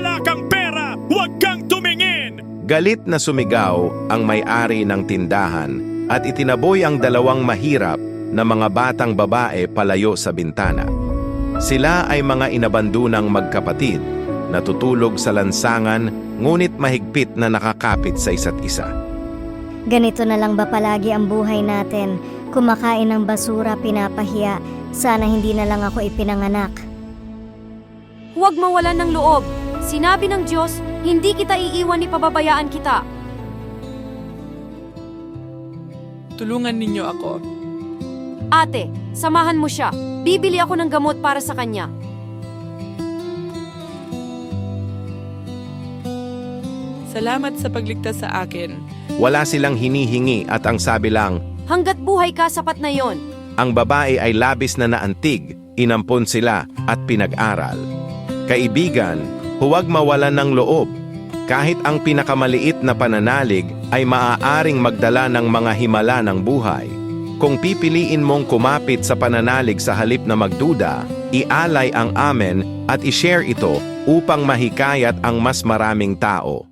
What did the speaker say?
wala kang pera, huwag kang tumingin! Galit na sumigaw ang may-ari ng tindahan at itinaboy ang dalawang mahirap na mga batang babae palayo sa bintana. Sila ay mga inabandunang magkapatid, natutulog sa lansangan ngunit mahigpit na nakakapit sa isa't isa. Ganito na lang ba palagi ang buhay natin? Kumakain ng basura, pinapahiya. Sana hindi na lang ako ipinanganak. Huwag mawalan ng loob. Sinabi ng Diyos, hindi kita iiwan ni pababayaan kita. Tulungan ninyo ako. Ate, samahan mo siya. Bibili ako ng gamot para sa kanya. Salamat sa pagligtas sa akin. Wala silang hinihingi at ang sabi lang, Hanggat buhay ka, sapat na yon. ang babae ay labis na naantig, inampon sila at pinag-aral. Kaibigan, huwag mawalan ng loob. Kahit ang pinakamaliit na pananalig ay maaaring magdala ng mga himala ng buhay. Kung pipiliin mong kumapit sa pananalig sa halip na magduda, ialay ang amen at ishare ito upang mahikayat ang mas maraming tao.